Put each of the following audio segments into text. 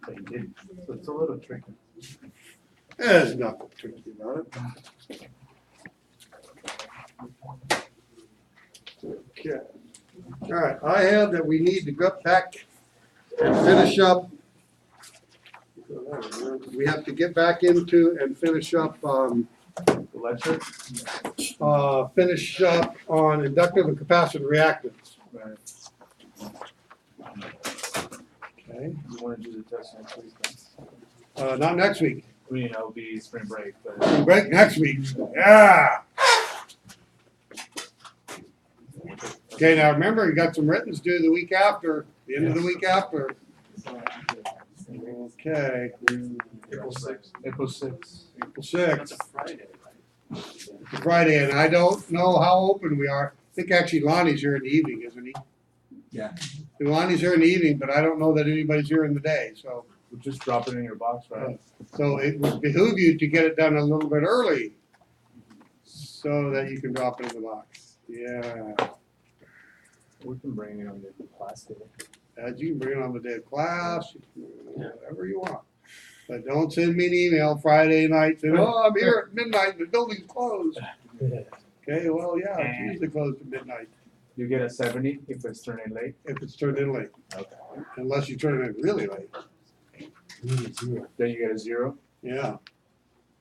But he didn't. So it's a little tricky. There's nothing tricky about it. Okay. All right, I have that we need to go back and finish up. We have to get back into and finish up, The lecture? finish up on inductive and capacitive reactance. Right. Okay. You want to do the test next week? Not next week. I mean, it'll be spring break, but. Spring break next week. Yeah. Okay, now remember, you got some writtens due the week after, the end of the week after. Okay, April 6th. April 6th. April 6th. That's a Friday, right? It's a Friday, and I don't know how open we are. I think actually Lonnie's here in the evening, isn't he? Yeah. Lonnie's here in the evening, but I don't know that anybody's here in the day, so. We'll just drop it in your box, right? So it would behoove you to get it done a little bit early so that you can drop it in the box. Yeah. We can bring it on the class day. As you can bring it on the day of class, you can bring it whatever you want. But don't send me an email Friday night saying, oh, I'm here at midnight and the building's closed. Okay, well, yeah, it's usually closed at midnight You get a 70 if it's turning late? if it's turned in late, Okay. unless you turn it in really late. Then you get a 0? Yeah.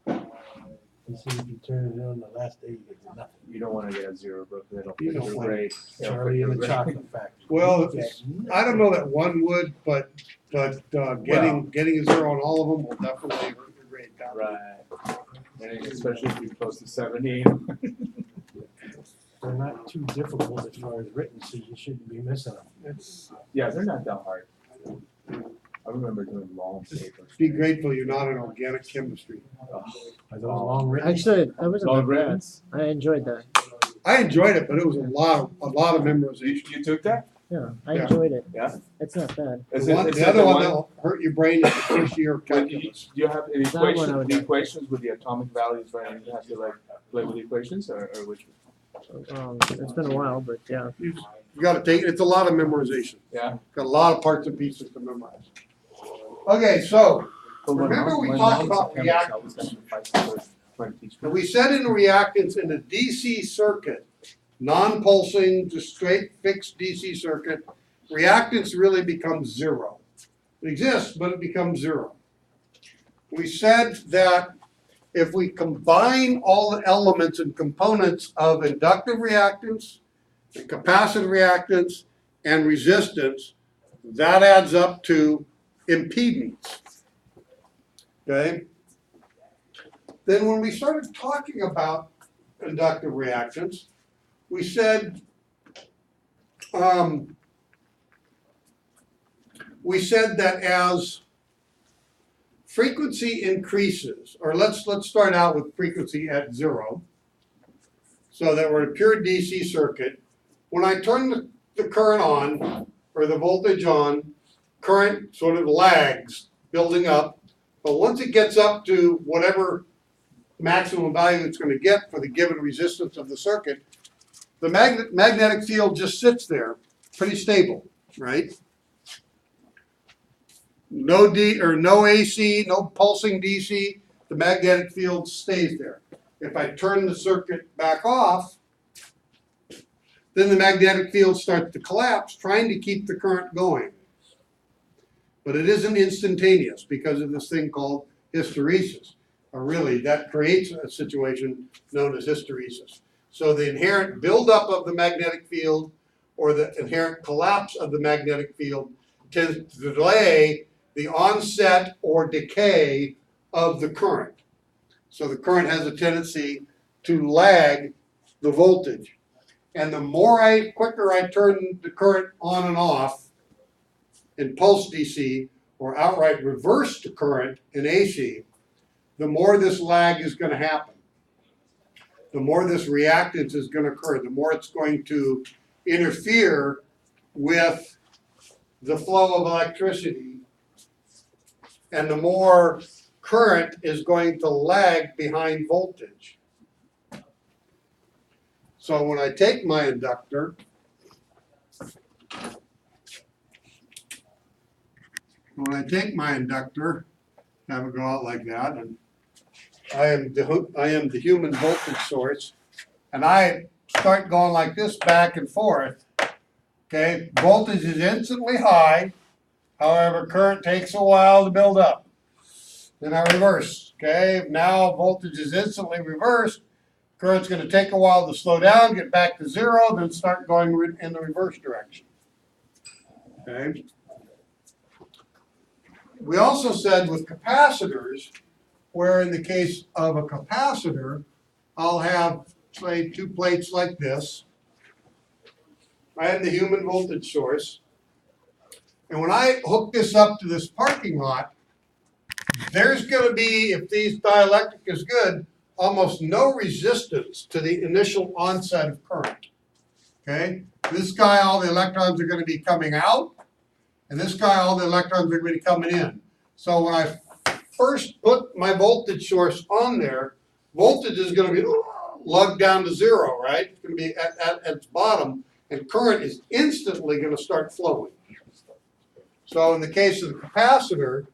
You see, if you turn it on the last day, you get nothing. You don't want to get a 0, bro, because it'll You affect don't your want- grade. It'll Charlie affect and the your grade. chocolate factory. Well, You get I don't know that one would, but getting a 0 on all of them will definitely hurt your grade down. Right. And especially if you close to 70. They're not too difficult as far as written, so you shouldn't be missing them. It's, Yeah, they're not that hard. I remember doing long papers. be grateful you're not in organic chemistry. Ugh. Are those long written? Actually, that wasn't Long that bad. writtens. I enjoyed that. I enjoyed it, but it was a lot of memorization. You took that? Yeah, I Yeah. enjoyed it. Yeah. It's not bad. Is The, it- one, is the it other one one- that'll hurt your brain is the first year of When you, calculus. do you have an That one I equation, would the like. equations with the atomic values, right? And you have to like play with the equations or which? It's been a while, but yeah. You gotta take, it's a lot of memorization. Yeah. Got a lot of parts and pieces to memorize. Okay, so, remember we talked about reactants. And we said in the reactants in the DC circuit, non-pulsing, just straight fixed DC circuit, reactance really becomes 0. It exists, but it becomes 0. We said that if we combine all the elements and components of inductive reactance, and capacitive reactance, and resistance, that adds up to impedance. Okay? Then when we started talking about inductive reactance, we said that as frequency increases, or let's start out with frequency at 0, so that we're in a pure DC circuit. When I turn the current on, or the voltage on, current sort of lags, building up, but once it gets up to whatever maximum value it's going to get for the given resistance of the circuit, the magnetic field just sits there, pretty stable, right? No AC, no pulsing DC, the magnetic field stays there. If I turn the circuit back off, then the magnetic field starts to collapse, trying to keep the current going. But it isn't instantaneous because of this thing called hysteresis. Or really, that creates a situation known as hysteresis. So the inherent buildup of the magnetic field or the inherent collapse of the magnetic field tends to delay the onset or decay of the current. So the current has a tendency to lag the voltage. And the quicker I turn the current on and off in pulse DC or outright reverse the current in AC, the more this lag is going to happen. The more this reactance is going to occur, the more it's going to interfere with the flow of electricity, and the more current is going to lag behind voltage. So when I take my inductor, When I take my inductor, have it go out like that, and I am the human voltage source, and I start going like this back and forth. Okay, voltage is instantly high, however, current takes a while to build up. Then I reverse. Okay, now voltage is instantly reversed. Current's going to take a while to slow down, get back to zero, then start going in the reverse direction. Okay. We also said with capacitors, where in the case of a capacitor, I'll have, say, two plates like this. I have the human voltage source. And when I hook this up to this parking lot, there's going to be, if these dielectric is good, almost no resistance to the initial onset of current. Okay? This guy, all the electrons are going to be coming out, and this guy, all the electrons are going to be coming in. So when I first put my voltage source on there, voltage is going to be lugged down to zero, right? It's going to be at its bottom, and current is instantly going to start flowing. So in the case of the capacitor,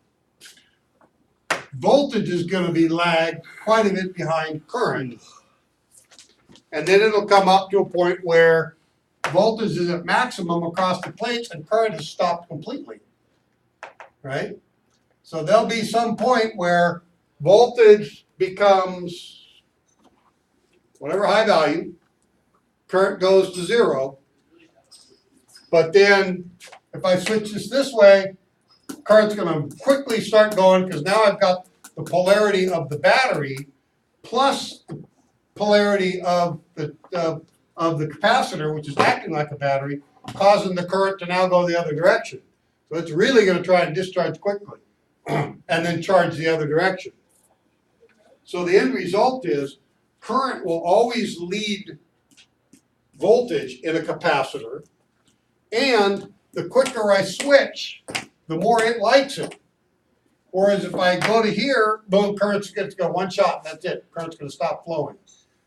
voltage is going to be lagged quite a bit behind current. And then it'll come up to a point where voltage is at maximum across the plates and current is stopped completely, right? So there'll be some point where voltage becomes whatever high value, current goes to zero, but then if I switch this way, current's going to quickly start going because now I've got the polarity of the battery plus the polarity of the capacitor, which is acting like a battery, causing the current to now go the other direction. So it's really going to try and discharge quickly and then charge the other direction. So the end result is current will always lead voltage in a capacitor, and the quicker I switch, the more it likes it. Whereas if I go to here, boom, current's going to go one shot and that's it. Current's going to stop flowing.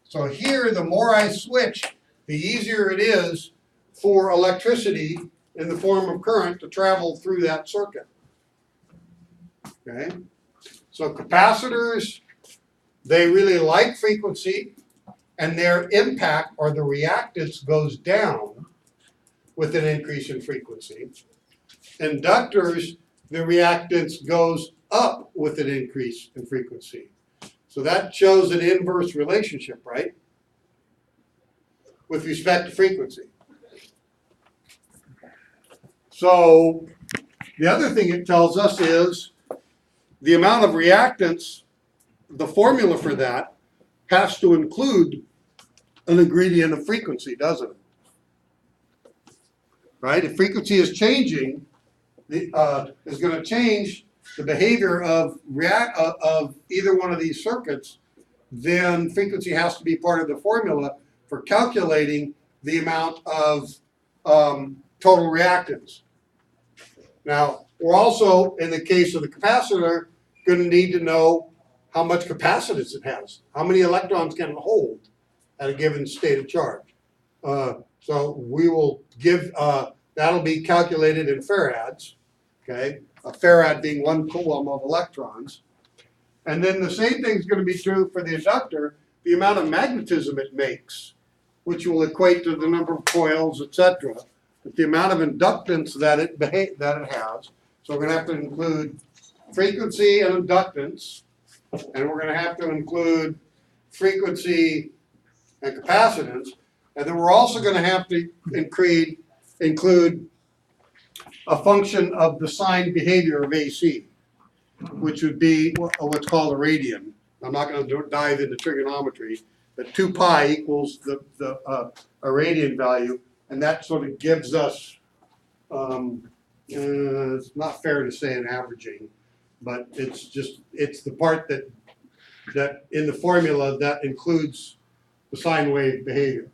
So here, the more I switch, the easier it is for electricity in the form of current to travel through that circuit. Okay? So capacitors, they really like frequency, and their impact or the reactance goes down with an increase in frequency. Inductors, the reactance goes up with an increase in frequency. So that shows an inverse relationship, right? With respect to frequency. So the other thing it tells us is the amount of reactance, the formula for that has to include an ingredient of frequency, doesn't it? Right? If frequency is changing, is going to change the behavior of either one of these circuits, then frequency has to be part of the formula for calculating the amount of total reactance. Now, we're also, in the case of the capacitor, going to need to know how much capacitance it has. How many electrons can it hold at a given state of charge? So we will give, that'll be calculated in farads, okay? A farad being 1 coulomb of electrons. And then the same thing is going to be true for the inductor, the amount of magnetism it makes, which will equate to the number of coils, etc. But the amount of inductance that it has. So we're going to have to include frequency and inductance, and we're going to have to include frequency and capacitance, and then we're also going to have to include a function of the sign behavior of AC, which would be what's called a radian. I'm not going to dive into trigonometry, but 2 pi equals a radian value, and that sort of gives us, it's not fair to say an averaging, but it's the part that in the formula that includes the sine wave behavior.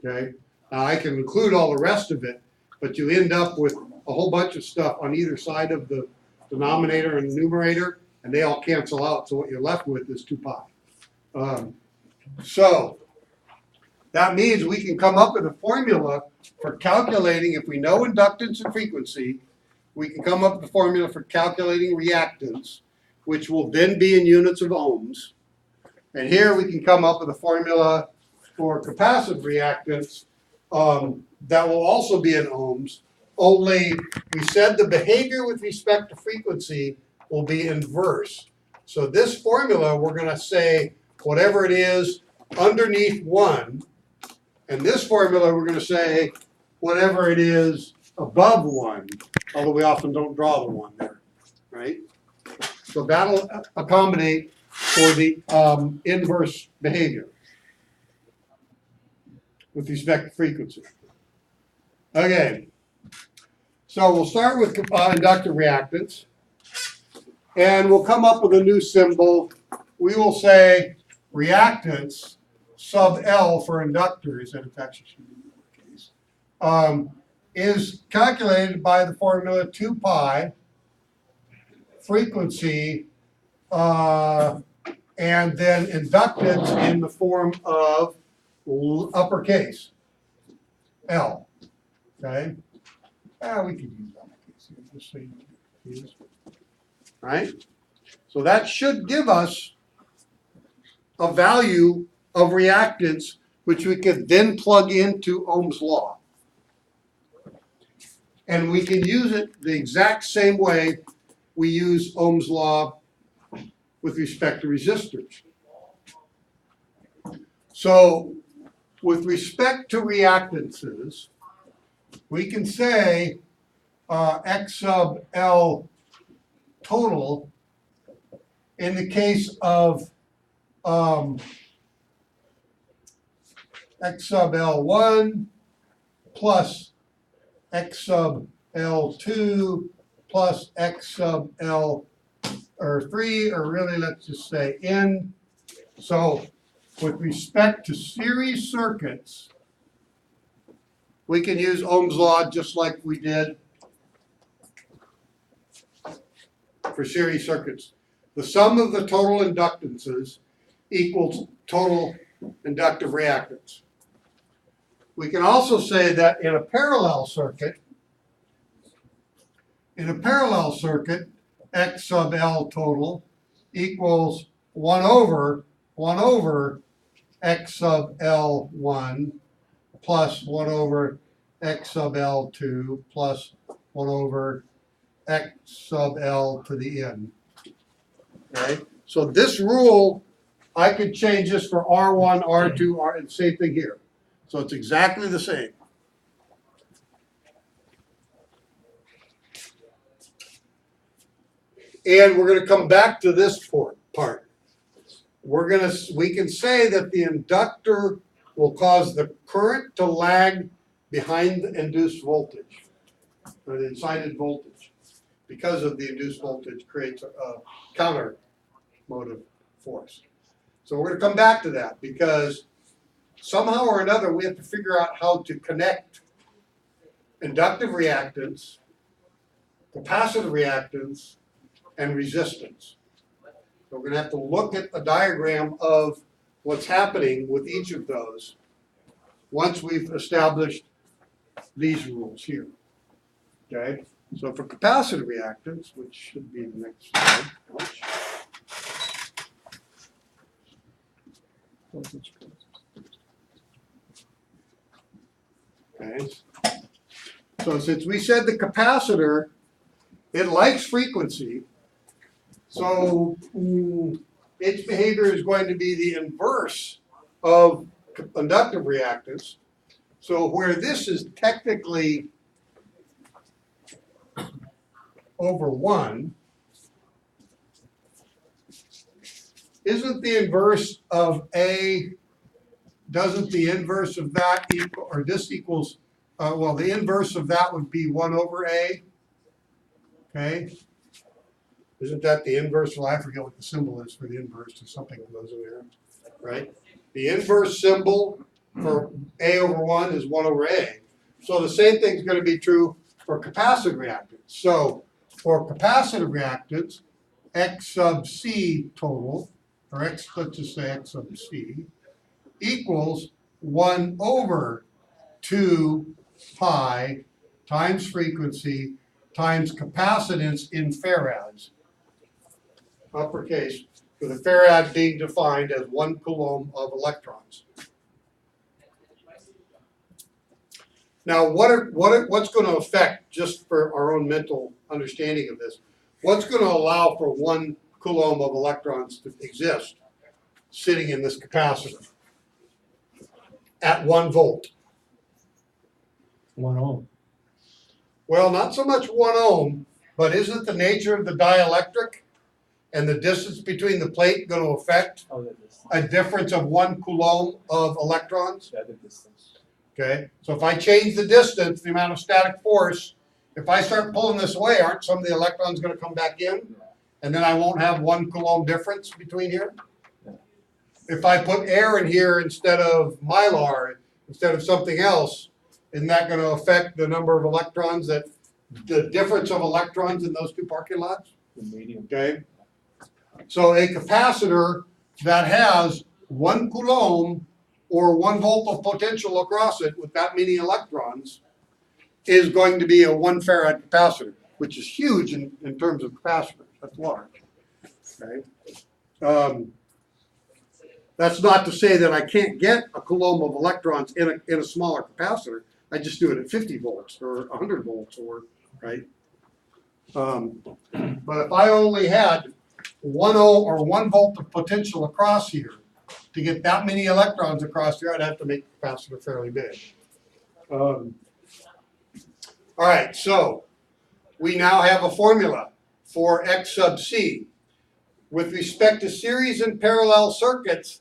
Okay, now I can include all the rest of it, but you end up with a whole bunch of stuff on either side of the denominator and numerator, and they all cancel out. So what you're left with is 2 pi. So that means we can come up with a formula for calculating, if we know inductance and frequency, we can come up with the formula for calculating reactance, which will then be in units of ohms. And here we can come up with a formula for capacitive reactance that will also be in ohms, only we said the behavior with respect to frequency will be inverse. So this formula, we're going to say whatever it is underneath 1, and this formula we're going to say whatever it is above 1, although we often don't draw the 1 there, right? So that'll accommodate for the inverse behavior with respect to frequency. Okay, so we'll start with inductive reactance, and we'll come up with a new symbol. We will say reactance sub L for inductors, and it's actually should be lowercase, is calculated by the formula 2 pi frequency and then inductance in the form of uppercase L. Okay? We could use uppercase here just so you don't get confused. All right? So that should give us a value of reactance which we could then plug into Ohm's law. And we can use it the exact same way we use Ohm's law with respect to resistors. So with respect to reactances, we can say X sub L total in the case of X sub L1 plus X sub L2 plus X sub L or 3, or really let's just say N. So with respect to series circuits, we can use Ohm's law just like we did for series circuits. The sum of the total inductances equals total inductive reactance. We can also say that in a parallel circuit, X sub L total equals 1 over X sub L1 plus 1 over X sub L2 plus 1 over X sub L to the N. Okay? So this rule, I could change this for R1, R2, R, and same thing here. So it's exactly the same. And we're going to come back to this part. We can say that the inductor will cause the current to lag behind the induced voltage, or the incited voltage, because of the induced voltage creates a counter motive force. So we're going to come back to that because somehow or another we have to figure out how to connect inductive reactance, capacitive reactance, and resistance. So we're going to have to look at a diagram of what's happening with each of those once we've established these rules here. Okay? So for capacitive reactance, which should be the next slide. Okay. So since we said the capacitor, it likes frequency, so its behavior is going to be the inverse of inductive reactance. So where this is technically over 1, isn't the inverse of A, doesn't the inverse of that equal, or this equals, well, the inverse of that would be 1 over A. Okay? Isn't that the inverse? Well, I forget what the symbol is for the inverse to something that goes in there, right? The inverse symbol for A over 1 is 1 over A. So the same thing is going to be true for capacitive reactance. So for capacitive reactance, X sub C total, or X, let's just say X sub C, equals 1 over 2 pi times frequency times capacitance in farads, uppercase, with a farad being defined as 1 coulomb of electrons. Now, what's going to affect, just for our own mental understanding of this, what's going to allow for 1 coulomb of electrons to exist sitting in this capacitor at 1 volt? 1 ohm. Well, not so much 1 ohm, but isn't the nature of the dielectric and the distance between the plate going to affect Oh, the distance. a difference of 1 coulomb of electrons? Yeah, the distance. Okay, so if I change the distance, the amount of static force, if I start pulling this away, aren't some of the electrons going to come back in? And then I won't have 1 coulomb difference between here? If I put air in here instead of mylar, instead of something else, isn't that going to affect the number of electrons, that the difference of electrons in those 2 parking lots? The medium. Okay, so a capacitor that has 1 coulomb or 1 volt of potential across it with that many electrons is going to be a 1 farad capacitor, which is huge in terms of capacitors. That's large. Okay, that's not to say that I can't get a coulomb of electrons in a smaller capacitor. I just do it at 50 volts or 100 volts, or right. But if I only had 1 ohm or 1 volt of potential across here, to get that many electrons across here, I'd have to make the capacitor fairly big. All right, so we now have a formula for X sub C. With respect to series and parallel circuits,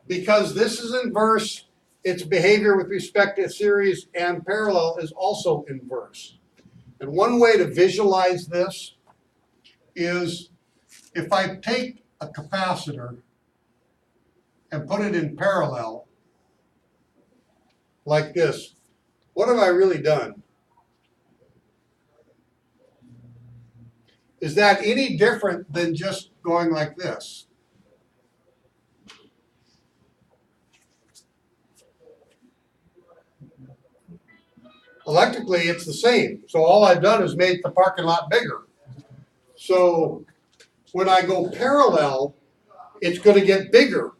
because this is inverse, its behavior with respect to series and parallel is also inverse. And one way to visualize this is if I take a capacitor and put it in parallel like this, what have I really done? Is that any different than just going like this? Electrically, it's the same. So all I've done is made the parking lot bigger. So when I go parallel, it's going to get bigger,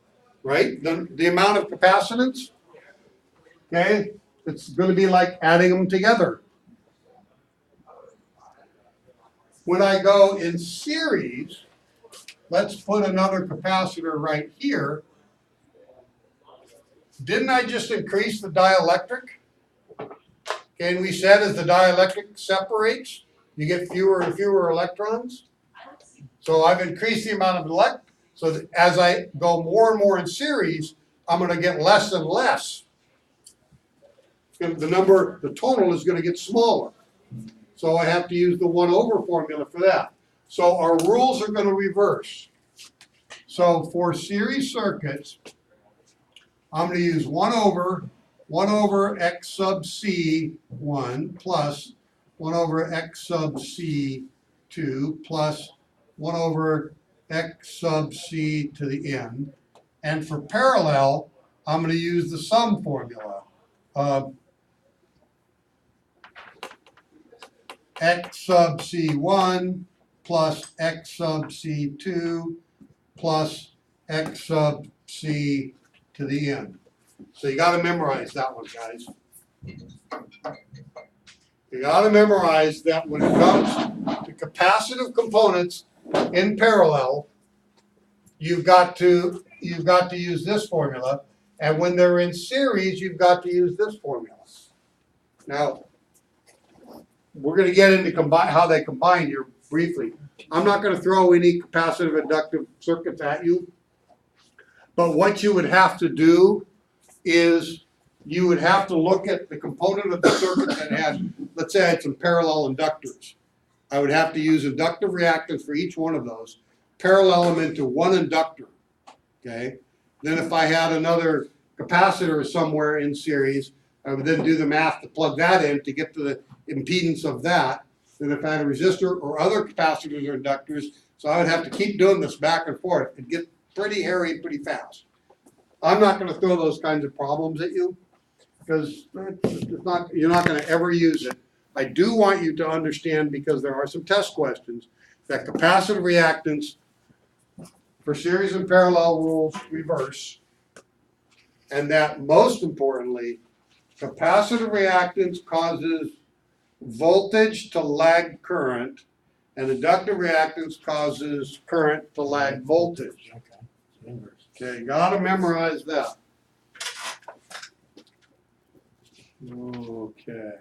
right? The amount of capacitance, okay? It's going to be like adding them together. When I go in series, let's put another capacitor right here. Didn't I just increase the dielectric? Okay, and we said as the dielectric separates, you get fewer and fewer electrons. So I've increased the amount of so that as I go more and more in series, I'm going to get less and less. The total is going to get smaller. So I have to use the 1 over formula for that. So our rules are going to reverse. So for series circuits, I'm going to use 1 over X sub C1 plus 1 over X sub C2 plus 1 over X sub C to the n. And for parallel, I'm going to use the sum formula. X sub C1 plus X sub C2 plus X sub C to the n. So you got to memorize that one, guys. You got to memorize that when it comes to capacitive components in parallel, you've got to use this formula, and when they're in series, you've got to use this formula. Now, we're going to get into how they combine here briefly. I'm not going to throw any capacitive inductive circuits at you, but what you would have to do is you would have to look at the component of the circuit that had, let's say I had some parallel inductors. I would have to use inductive reactance for each one of those, parallel them into one inductor, okay? Then if I had another capacitor somewhere in series, I would then do the math to plug that in to get to the impedance of that. Then if I had a resistor or other capacitors or inductors, so I would have to keep doing this back and forth. It'd get pretty hairy pretty fast. I'm not going to throw those kinds of problems at you because it's not, you're not going to ever use it. I do want you to understand, because there are some test questions, that capacitive reactance for series and parallel rules reverse, and that most importantly, capacitive reactance causes voltage to lag current, and inductive reactance causes current to lag voltage. Okay, it's inverse. Okay, gotta memorize that. Okay.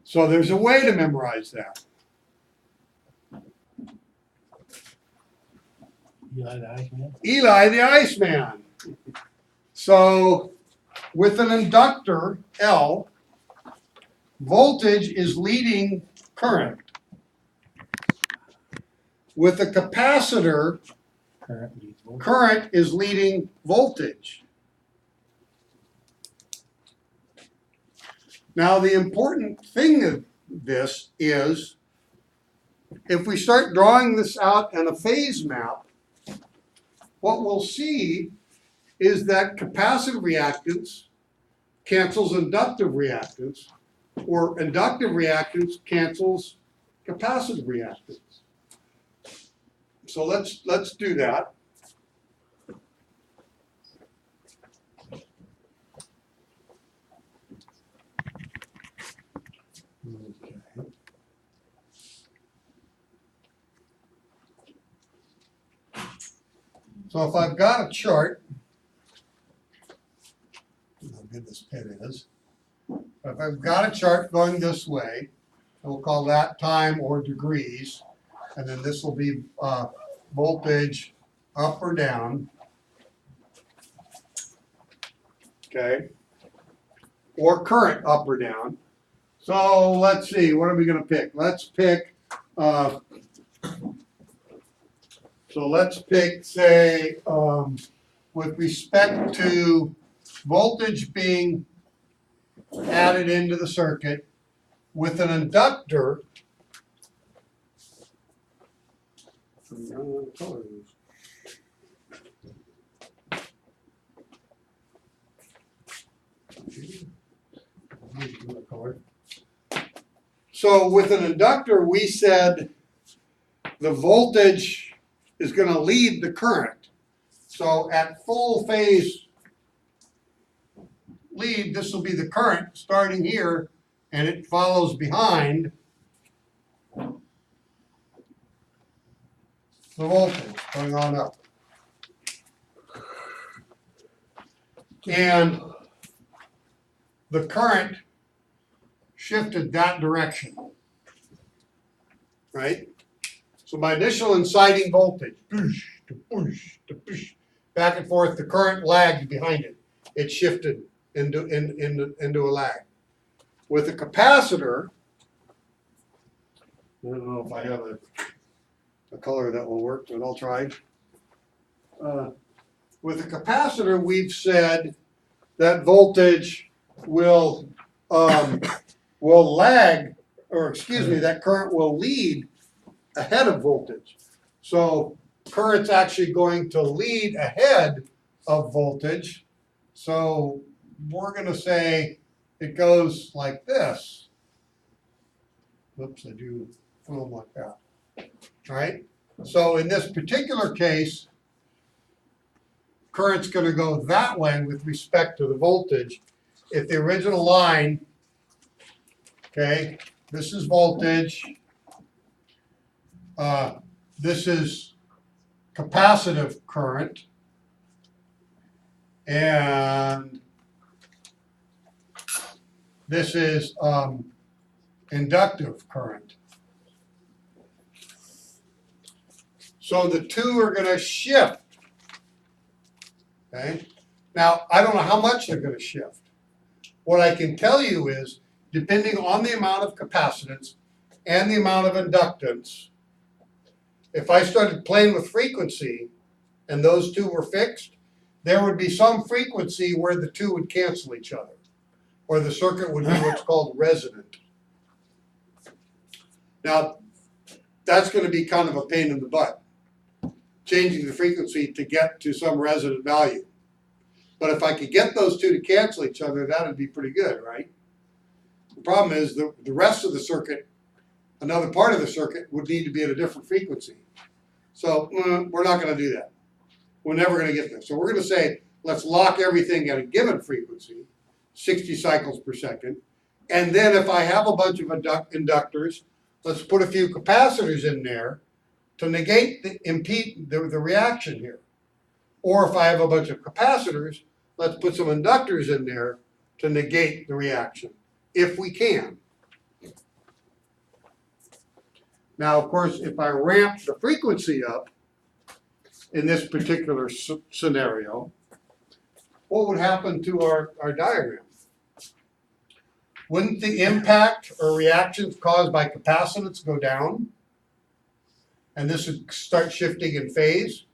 So there's a way to memorize that. You like the Iceman? Eli the Iceman. So with an inductor, L, voltage is leading current. With a capacitor, Current leads voltage. current is leading voltage. Now, the important thing of this is, if we start drawing this out in a phase map, what we'll see is that capacitive reactance cancels inductive reactance, or inductive reactance cancels capacitive reactance. So let's do that. Okay. So if I've got a chart, how good this pen is. If I've got a chart going this way, we'll call that time or degrees, and then this will be voltage up or down. Okay. Or current up or down. So let's see, what are we gonna pick? Let's pick, so let's pick, say, with respect to voltage being added into the circuit, with an inductor, so with an inductor, we said the voltage is going to lead the current. So at full phase lead, this will be the current starting here, and it follows behind the voltage going on up. And the current shifted that direction, right? So my initial inciting voltage, back and forth, the current lagged behind it. It shifted into a lag. With a capacitor, I don't know if I have a color that will work, but I'll try. With a capacitor, we've said that voltage will lag, or excuse me, that current will lead ahead of voltage. So current's actually going to lead ahead of voltage. So we're going to say it goes like this. Whoops, I do film like that. All right? So in this particular case, current's going to go that way with respect to the voltage. If the original line, okay, this is voltage, this is capacitive current, and this is inductive current. So the two are going to shift. Okay. Now, I don't know how much they're going to shift. What I can tell you is, depending on the amount of capacitance and the amount of inductance, if I started playing with frequency and those two were fixed, there would be some frequency where the two would cancel each other, or the circuit would be what's called resonant. Now, that's going to be kind of a pain in the butt, changing the frequency to get to some resonant value. But if I could get those two to cancel each other, that would be pretty good, right? The problem is the rest of the circuit, another part of the circuit would need to be at a different frequency. So we're not gonna do that. We're never gonna get there. So we're gonna say, let's lock everything at a given frequency, 60 cycles per second. And then if I have a bunch of inductors, let's put a few capacitors in there to negate the reaction here. Or if I have a bunch of capacitors, let's put some inductors in there to negate the reaction, if we can. Now, of course, if I ramp the frequency up in this particular scenario, what would happen to our diagram? Wouldn't the impact or reactions caused by capacitance go down? And this would start shifting in phase,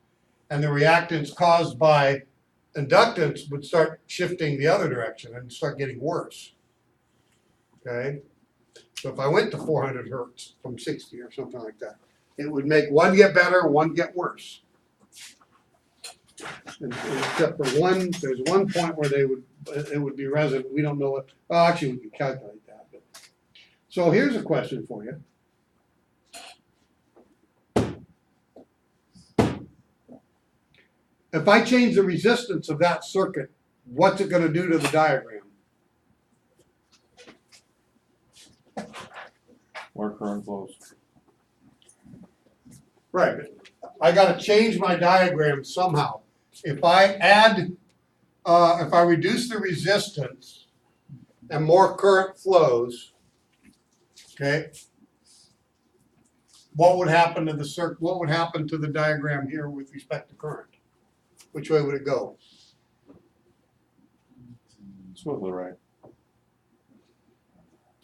and the reactance caused by inductance would start shifting the other direction and start getting worse. Okay? So if I went to 400 hertz from 60 or something like that, it would make one get better and one get worse. Except for one, there's one point where it would be resonant. We don't know what, well, actually we can calculate that. But. So here's a question for you. If I change the resistance of that circuit, what's it going to do to the diagram? More current flows. Right, but I got to change my diagram somehow. If I add, if I reduce the resistance and more current flows, okay, what would happen to the circuit? What would happen to the diagram here with respect to current? Which way would it go? Smoothly right.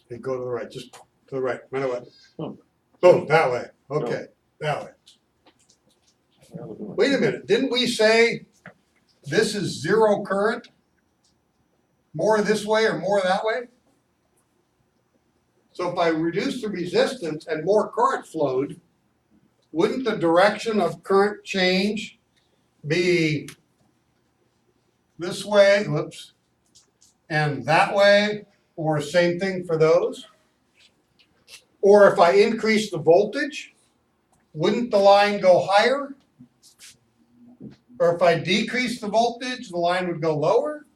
It'd go to the right, just to the right, no matter what. Oh. Boom, that way. Okay, that way. Wait a minute, didn't we say this is zero current? More this way or more that way? So if I reduce the resistance and more current flowed, wouldn't the direction of current change be this way, whoops, and that way, or same thing for those? Or if I increase the voltage, wouldn't the line go higher? Or if I decrease the voltage, the line would go lower?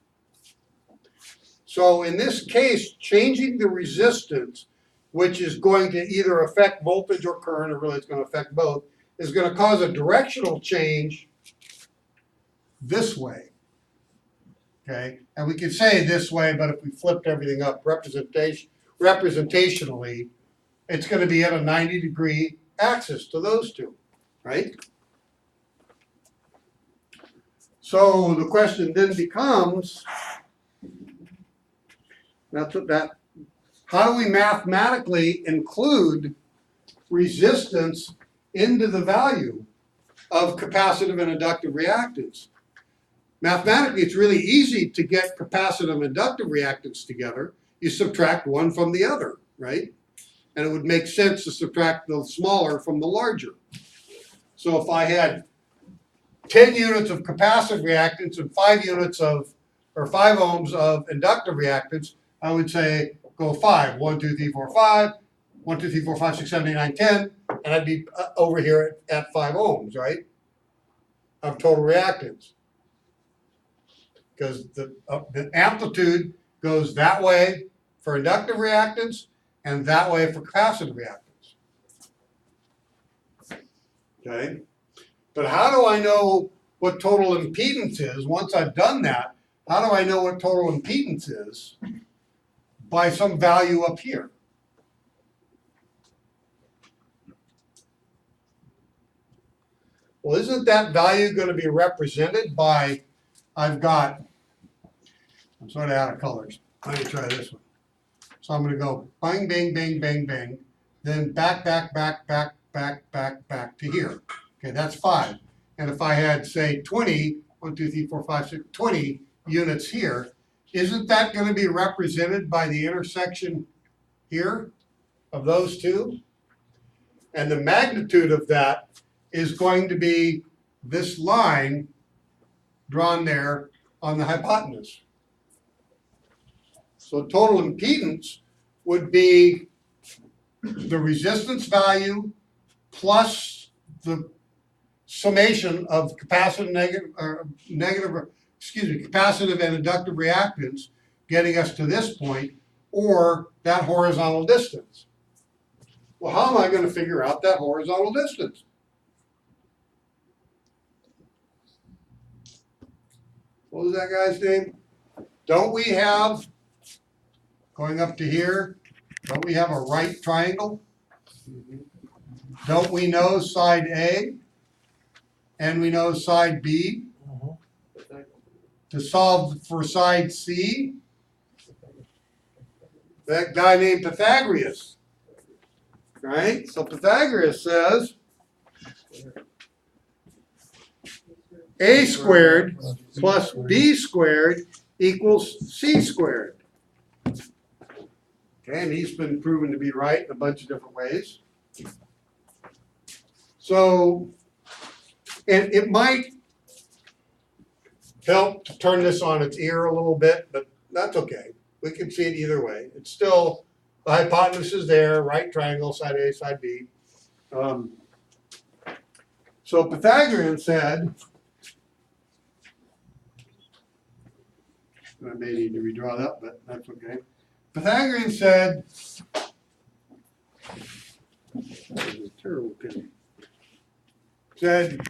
So in this case, changing the resistance, which is going to either affect voltage or current, or really it's going to affect both, is going to cause a directional change this way. Okay, and we could say this way, but if we flipped everything up representationally, it's going to be at a 90-degree axis to those two, right? So the question then becomes, how do we mathematically include resistance into the value of capacitive and inductive reactance? Mathematically, it's really easy to get capacitive and inductive reactance together. You subtract one from the other, right? And it would make sense to subtract the smaller from the larger. So if I had 10 units of capacitive reactance and 5 ohms of inductive reactance, I would say go 5. 1, 2, 3, 4, 5. 1, 2, 3, 4, 5, 6, 7, 8, 9, 10. And I'd be over here at 5 ohms, right? Of total reactance. Because the amplitude goes that way for inductive reactance and that way for capacitive reactance. Okay? But how do I know what total impedance is? Once I've done that, how do I know what total impedance is? By some value up here. Well, isn't that value going to be represented by, I'm sort of out of colors. Let me try this one. So I'm going to go bang, bang, bang, bang, bang, then back to here. Okay, that's 5. And if I had, say, 20, 1, 2, 3, 4, 5, 6, 20 units here, isn't that going to be represented by the intersection here of those two? And the magnitude of that is going to be this line drawn there on the hypotenuse. So total impedance would be the resistance value plus the summation of capacitive capacitive and inductive reactance getting us to this point, or that horizontal distance. Well, how am I going to figure out that horizontal distance? What was that guy's name? Don't we have, going up to here, don't we have a right triangle? Don't we know side A? And we know side B? To solve for side C, that guy named Pythagoras, right? So Pythagoras says A squared plus B squared equals C squared. Okay, and he's been proven to be right in a bunch of different ways. So, and it might help to turn this on its ear a little bit, but that's okay. We can see it either way. It's still, the hypotenuse is there, right triangle, side A, side B. So Pythagorean said, I may need to redraw that, but that's okay. Pythagorean said, that was a terrible pin. Said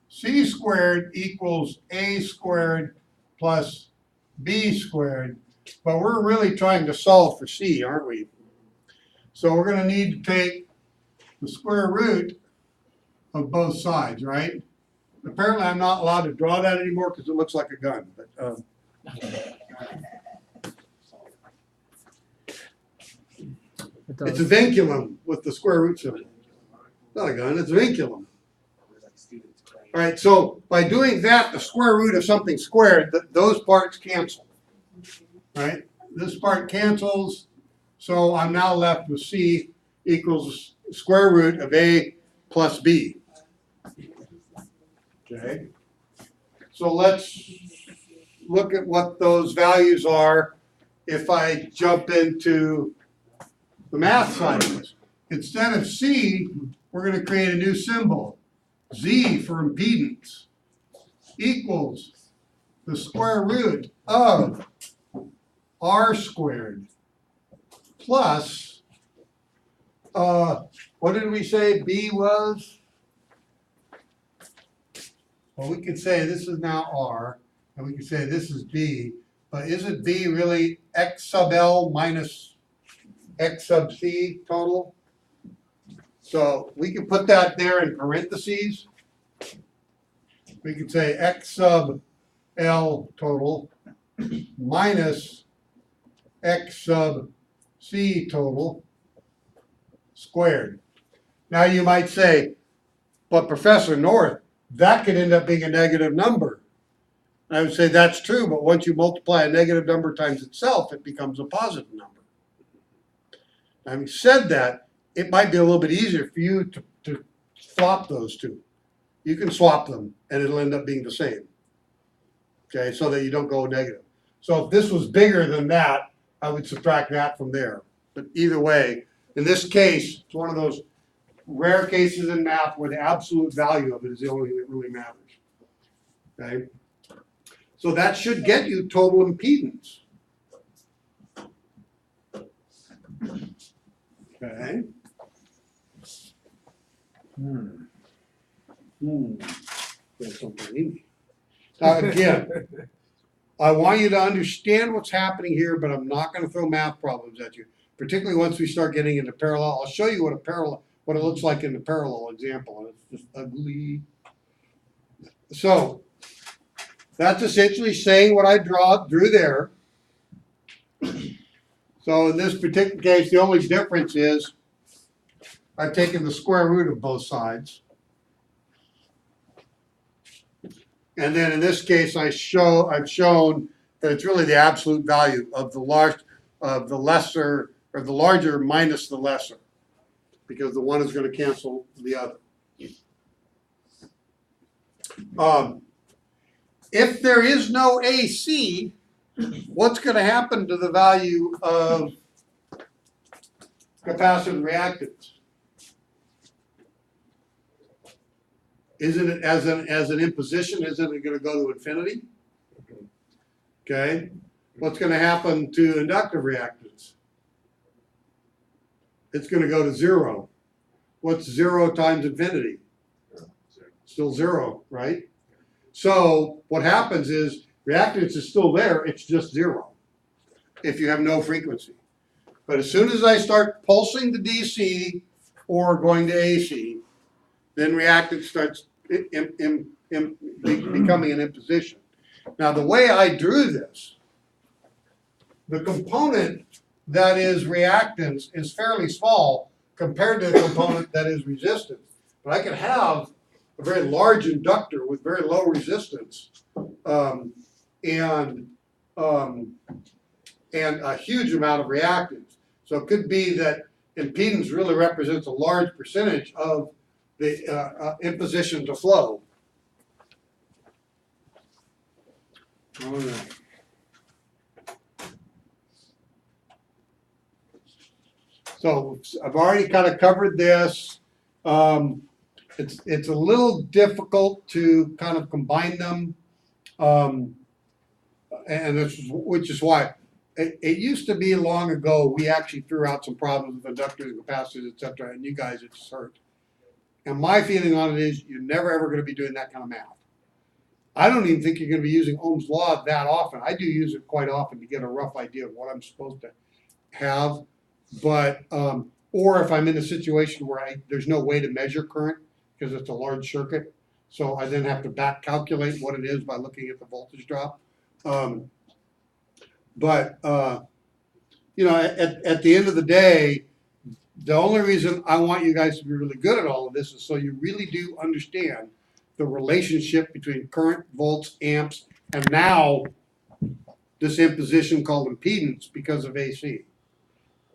C squared equals A squared plus B squared, but we're really trying to solve for C, aren't we? So we're going to need to take the square root of both sides, right? Apparently I'm not allowed to draw that anymore because it looks like a gun, but it's a vinculum with the square root symbol. Not a gun, it's a vinculum. All right, so by doing that, the square root of something squared, those parts cancel. Right? This part cancels, so I'm now left with C equals square root of A plus B. Okay? So let's look at what those values are if I jump into the math side of this. Instead of C, we're going to create a new symbol. Z for impedance equals the square root of R squared plus, what did we say B was? Well, we could say this is now R, and we could say this is B, but isn't B really X sub L minus X sub C total? So we can put that there in parentheses. We could say X sub L total minus X sub C total squared. Now you might say, but Professor North, that could end up being a negative number. I would say that's true, but once you multiply a negative number times itself, it becomes a positive number. Having said that, it might be a little bit easier for you to swap those two. You can swap them and it'll end up being the same. Okay, so that you don't go negative. So if this was bigger than that, I would subtract that from there. But either way, in this case, it's one of those rare cases in math where the absolute value of it is the only thing that really matters. Okay? So that should get you total impedance. Okay. There's something in me. Now again, I want you to understand what's happening here, but I'm not going to throw math problems at you, particularly once we start getting into parallel. I'll show you what it looks like in the parallel example, and it's just ugly. So that's essentially saying what I drew there. So in this particular case, the only difference is I've taken the square root of both sides. And then in this case, I've shown that it's really the absolute value of the lesser, or the larger minus the lesser, because the one is going to cancel the other. If there is no AC, what's going to happen to the value of capacitive reactance. Isn't it as an imposition, isn't it gonna go to infinity? Okay, what's gonna happen to inductive reactance? It's gonna go to 0. What's 0 times infinity? Still 0, right? So what happens is reactance is still there, it's just 0 if you have no frequency. But as soon as I start pulsing the DC or going to AC, then reactance starts becoming an imposition. Now the way I drew this, the component that is reactance is fairly small compared to the component that is resistance. But I could have a very large inductor with very low resistance and a huge amount of reactance. So it could be that impedance really represents a large percentage of the imposition to flow. All right. So I've already kind of covered this. It's a little difficult to kind of combine them, and which is why it used to be long ago we actually threw out some problems with inductors and capacitors, etc. And you guys, it just hurt. And my feeling on it is you're never ever going to be doing that kind of math. I don't even think you're going to be using Ohm's law that often. I do use it quite often to get a rough idea of what I'm supposed to have. But, or if I'm in a situation where there's no way to measure current because it's a large circuit, so I then have to back calculate what it is by looking at the voltage drop. You know, at the end of the day, the only reason I want you guys to be really good at all of this is so you really do understand the relationship between current, volts, amps, and now this imposition called impedance because of AC.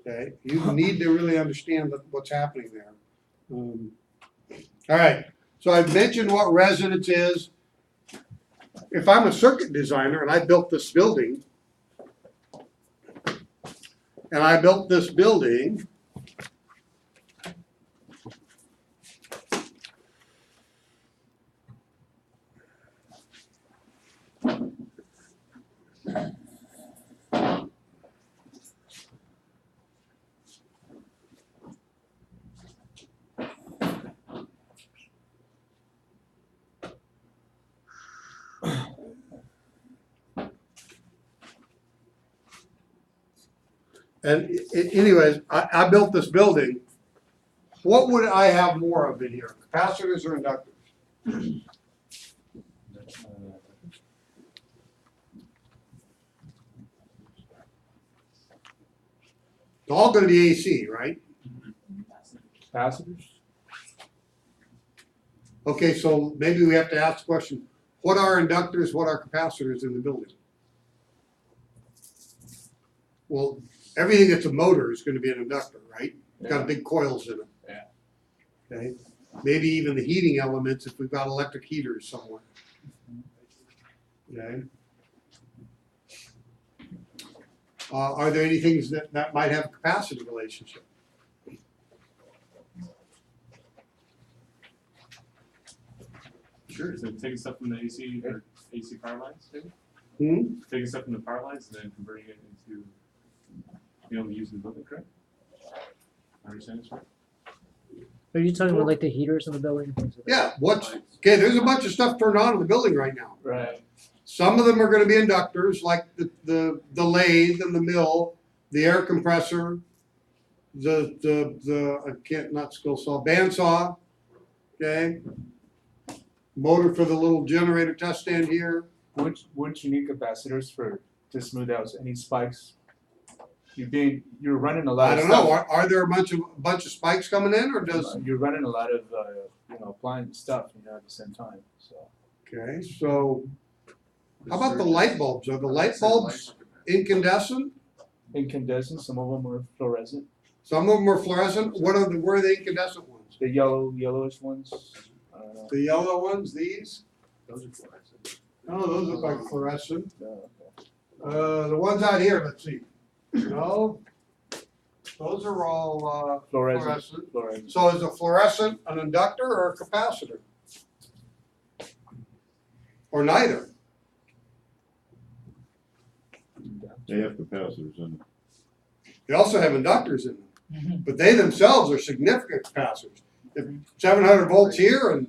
Okay, you need to really understand what's happening there. All right, so I've mentioned what resonance is. If I'm a circuit designer and I built this building, and anyways, I built this building. What would I have more of in here, capacitors or inductors? It's all going to be AC, right? Capacitors? Okay, so maybe we have to ask the question, what are inductors, what are capacitors in the building? Well, everything that's a motor is going to be an inductor, right? It's got big coils in it. Yeah. Okay, maybe even the heating elements if we've got electric heaters somewhere. Okay. Are there any things that might have a capacitive relationship? Sure, so taking stuff from the AC or AC power lines, maybe? Hmm? Taking stuff from the power lines and then converting it into, you know, using the building, correct? I understand this right? Are you talking about like the heaters in the building? Things like that? Yeah, okay, there's a bunch of stuff turned on in the building right now. Right. Some of them are going to be inductors, like the lathe and the mill, the air compressor, the I can't not skill saw, bandsaw, okay, motor for the little generator test stand here. Wouldn't you need capacitors to smooth out any spikes? You're running a lot I of don't stuff. know. Are there a bunch of spikes coming in, or does? You're running a lot of appliance stuff, at the same time. So Okay, so how about the light bulbs? Are the light bulbs incandescent? incandescent, some of them are fluorescent. Some of them are fluorescent. Where are the incandescent ones? The yellowish ones. I don't know. The yellow ones, these? Those are fluorescent. Oh, those look like fluorescent. No, okay. The ones out here, let's see. No. Those are all Fluorescent. fluorescent. So is a fluorescent an inductor or a capacitor? Or neither? They have capacitors in They also have inductors in them, but they themselves are significant capacitors. If 700 volts here and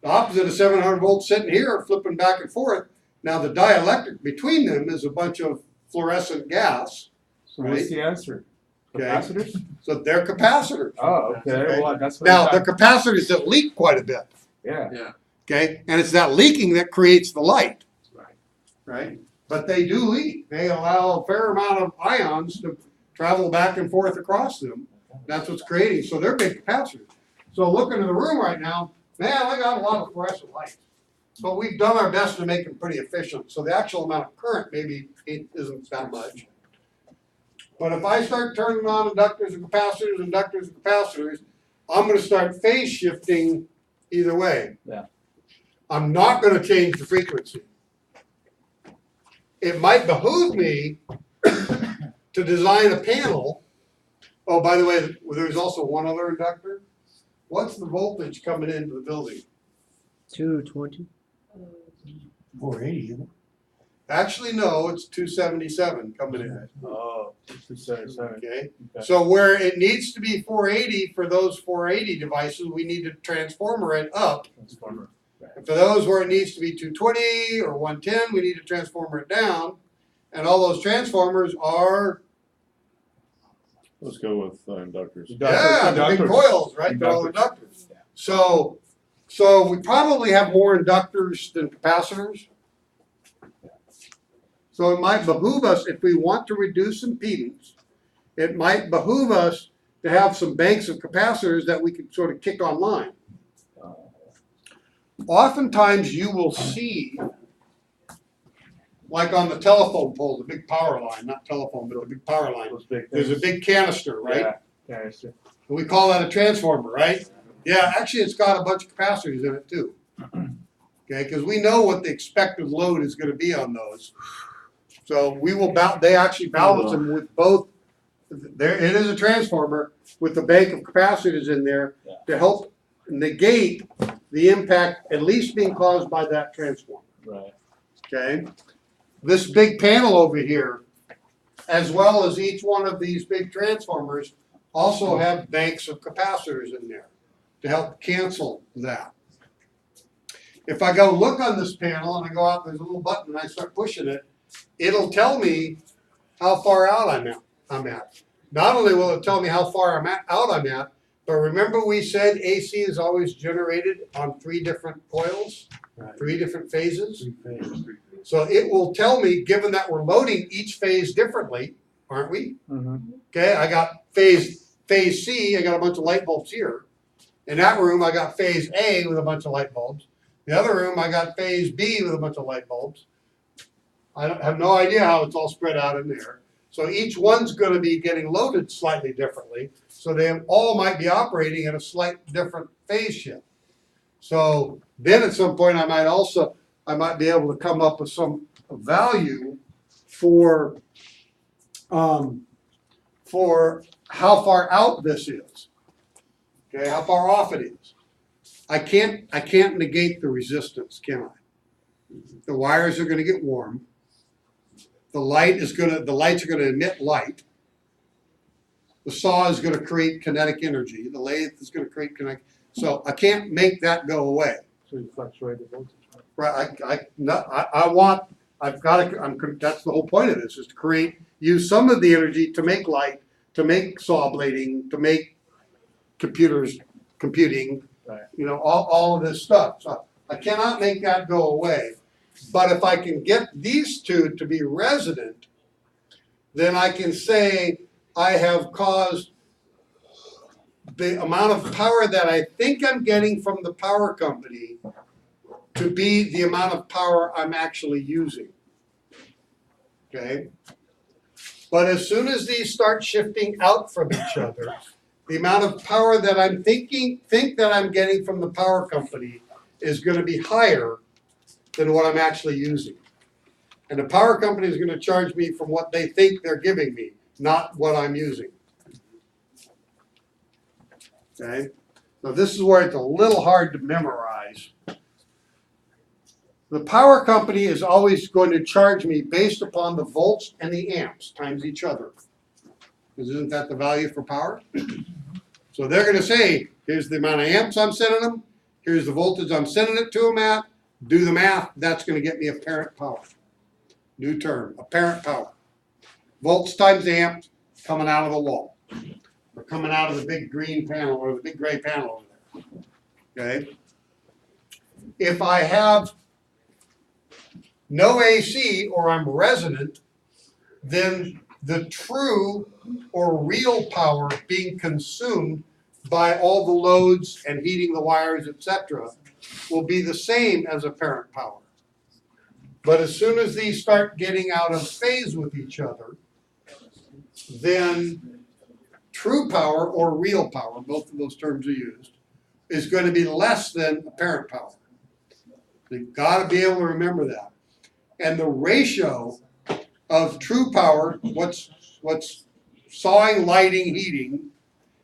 the opposite of 700 volts sitting here flipping back and forth, now the dielectric between them is a bunch of fluorescent gas, So what's the answer? Okay. Capacitors? so they're capacitors. Oh, okay, Okay. well, that's what Now, I the thought. capacitors that leak quite a bit, Yeah, okay? And it's that leaking that creates the light, Right. right? But they do leak. They allow a fair amount of ions to travel back and forth across them. That's what's creating, so they're big capacitors. So looking in the room right now, man, I got a lot of fluorescent lights. But we've done our best to make them pretty efficient, so the actual amount of current maybe isn't that much. But if I start turning on inductors and capacitors, I'm gonna start phase shifting either way. Yeah. I'm not gonna change the frequency. It might behoove me to design a panel. Oh, by the way, there's also one other inductor. What's the voltage coming into the building? 220. 480, isn't it? Actually, no, it's 277 coming in, oh, 277. okay? Okay. So where it needs to be 480 for those 480 devices, we need to transformer it up. Transformer. And for those where it needs to be 220 or 110, we need to transformer it down. And all those transformers are, Let's go with inductors. yeah, the big Inductors. coils, right? They're all inductors. So we probably have more inductors than capacitors. So it might behoove us, if we want to reduce impedance, it might behoove us to have some banks of capacitors that we can sort of kick online. Oftentimes you will see, like on the telephone pole, the big power line, not telephone, but the big power line, Those big there's a things. big canister, right? Yeah, canister. We call that a transformer, right? Yeah, actually, it's got a bunch of capacitors in it too. Okay, because we know what the expected load is gonna be on those. So we will they actually balance them with both, it is a transformer with the bank of capacitors in there to help negate the impact at least being caused by that transformer, Right. okay? This big panel over here, as well as each one of these big transformers, also have banks of capacitors in there to help cancel that. If I go look on this panel and I go out, there's a little button and I start pushing it, it'll tell me how far out I'm at. Not only will it tell me how far I'm at, but remember we said AC is always generated on 3 different coils, Right. 3 different phases. 3 phase. So it will tell me, given that we're loading each phase differently, aren't we? Mm-hmm. Okay, I got phase C, I got a bunch of light bulbs here. In that room, I got phase A with a bunch of light bulbs. The other room, I got phase B with a bunch of light bulbs. I have no idea how it's all spread out in there. So each one's gonna be getting loaded slightly differently. So they all might be operating at a slight different phase shift. So then at some point, I might be able to come up with some value for how far out this is. Okay, how far off it is. I can't negate the resistance, can I? The wires are gonna get warm. The lights are gonna emit light. The saw is gonna create kinetic energy. The lathe is gonna create kinetic. So I can't make that go away. So you fluctuate the voltage. Right, that's the whole point of this, is to use some of the energy to make light, to make saw blading, to make computing, Right. all of this stuff. So I cannot make that go away. But if I can get these two to be resident, then I can say I have caused the amount of power that I think I'm getting from the power company to be the amount of power I'm actually using. Okay? But as soon as these start shifting out from each other, the amount of power that I'm think that I'm getting from the power company is gonna be higher than what I'm actually using. And the power company is gonna charge me from what they think they're giving me, not what I'm using. Okay, so this is where it's a little hard to memorize. The power company is always going to charge me based upon the volts and the amps times each other. Because isn't that the value for power? So they're going to say, here's the amount of amps I'm sending them, here's the voltage I'm sending it to them at, do the math, that's going to get me apparent power. New term, apparent power. Volts times amps coming out of the wall. Or coming out of the big green panel or the big gray panel over there. Okay? If I have no AC or I'm resonant, then the true or real power being consumed by all the loads and heating the wires, etc., will be the same as apparent power. But as soon as these start getting out of phase with each other, then true power or real power, both of those terms are used, is going to be less than apparent power. You've got to be able to remember that. And the ratio of true power, what's sawing, lighting, heating,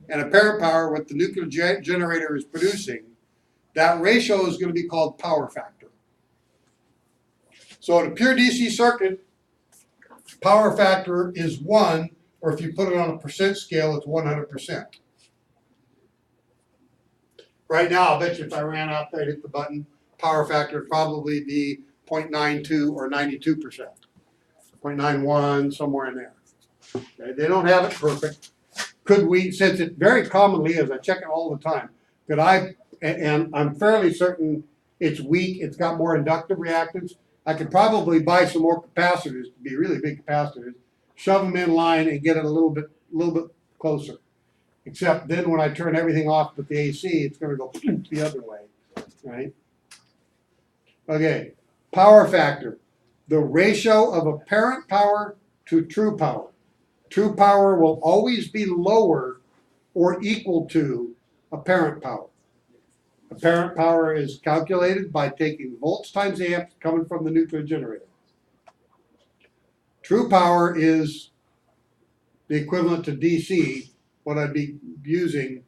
and apparent power, what the nuclear generator is producing, that ratio is going to be called power factor. So in a pure DC circuit, power factor is 1, or if you put it on a percent scale, it's 100%. Right now, I'll bet you if I ran out there and hit the button, power factor would probably be 0.92 or 92%. 0.91, somewhere in there. Okay, they don't have it perfect. Could we, since it very commonly is, I check it all the time, could I, and I'm fairly certain it's weak, it's got more inductive reactance, I could probably buy some more capacitors, to be really big capacitors, shove them in line and get it a little bit closer. Except then when I turn everything off but the AC, it's going to go the other way, right? Okay, power factor. The ratio of apparent power to true power. True power will always be lower or equal to apparent power. Apparent power is calculated by taking volts times amps coming from the nuclear generator. True power is the equivalent to DC, what I'd be using,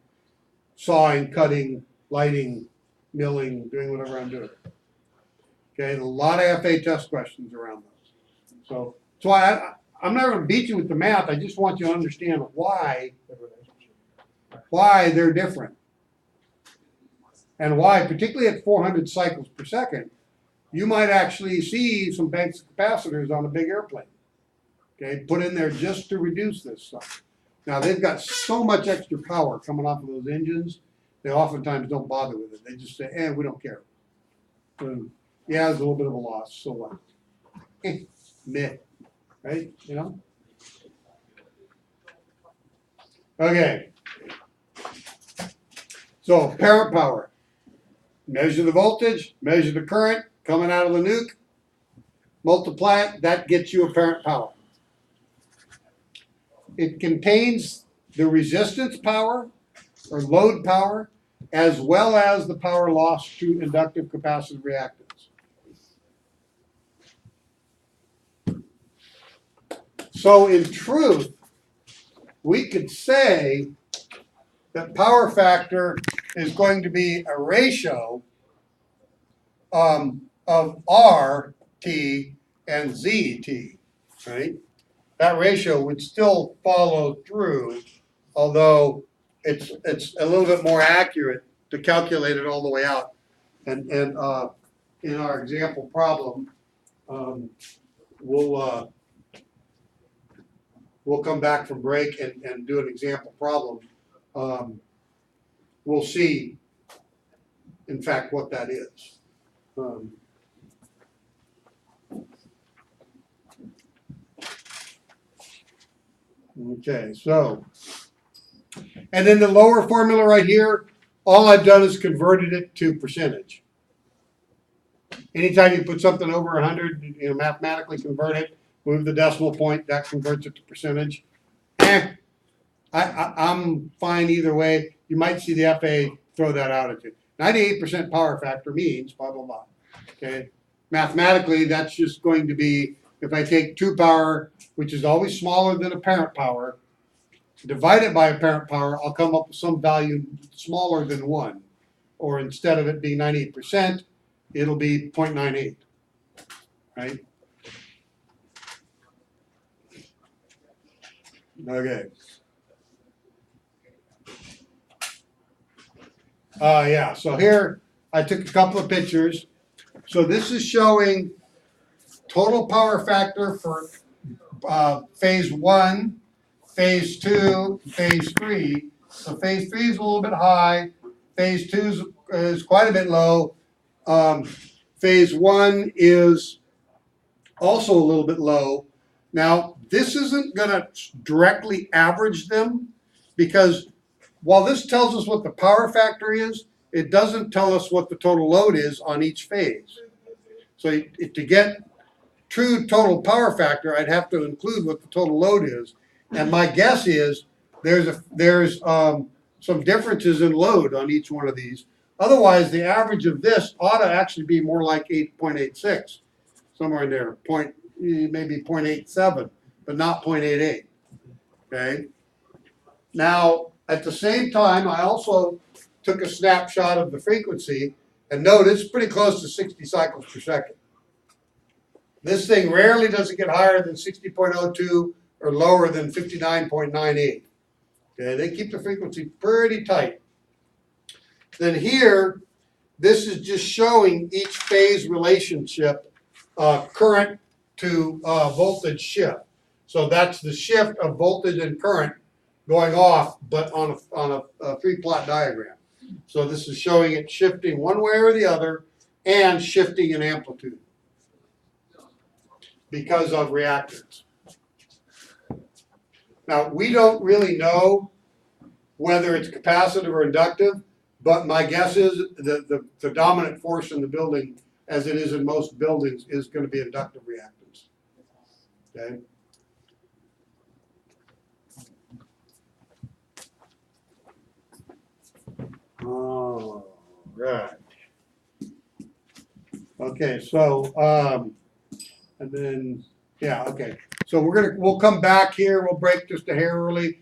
sawing, cutting, lighting, milling, doing whatever I'm doing. Okay, a lot of FA test questions around those. So that's why I'm not going to beat you with the math. I just want you to understand why they're different. And why, particularly at 400 cycles per second, you might actually see some banks of capacitors on a big airplane. Okay, put in there just to reduce this stuff. Now they've got so much extra power coming off of those engines, they oftentimes don't bother with it. They just say, we don't care. Yeah, there's a little bit of a loss, so what? Meh, right? You know? Okay. So apparent power. Measure the voltage, measure the current coming out of the nuke, multiply it, that gets you apparent power. It contains the resistance power or load power as well as the power lost to inductive capacitive reactance. So in truth, we could say that power factor is going to be a ratio of RT and ZT, right? That ratio would still follow through, although it's a little bit more accurate to calculate it all the way out. And in our example problem, we'll come back from break and do an example problem. We'll see, in fact, what that is. Okay, so, and then the lower formula right here, all I've done is converted it to percentage. Anytime you put something over 100, you know, mathematically convert it, move the decimal point, that converts it to percentage. I'm fine either way. You might see the FA throw that out at you. 98% power factor means blah, blah, blah. Okay, mathematically, that's just going to be, if I take true power, which is always smaller than apparent power, divide it by apparent power, I'll come up with some value smaller than 1. Or instead of it being 98%, it'll be 0.98, right? Okay. Yeah, so here I took a couple of pictures. So this is showing total power factor for phase 1, phase 2, phase 3. So phase 3 is a little bit high, phase 2 is quite a bit low. Phase 1 is also a little bit low. Now, this isn't gonna directly average them, because while this tells us what the power factor is, it doesn't tell us what the total load is on each phase. So to get true total power factor, I'd have to include what the total load is. And my guess is there's some differences in load on each one of these. Otherwise, the average of this ought to actually be more like 8.86, somewhere in there, maybe 0.87, but not 0.88. Okay. Now, at the same time, I also took a snapshot of the frequency, and notice it's pretty close to 60 cycles per second. This thing rarely does it get higher than 60.02 or lower than 59.98. Okay, they keep the frequency pretty tight. Then here, this is just showing each phase relationship, current to voltage shift. So that's the shift of voltage and current going off, but on a 3-plot diagram. So this is showing it shifting one way or the other and shifting in amplitude because of reactance. Now, we don't really know whether it's capacitive or inductive, but my guess is the dominant force in the building, as it is in most buildings, is going to be inductive reactance. Okay. All right. Okay, so and then yeah, okay. So we'll come back here. We'll break just a hair early.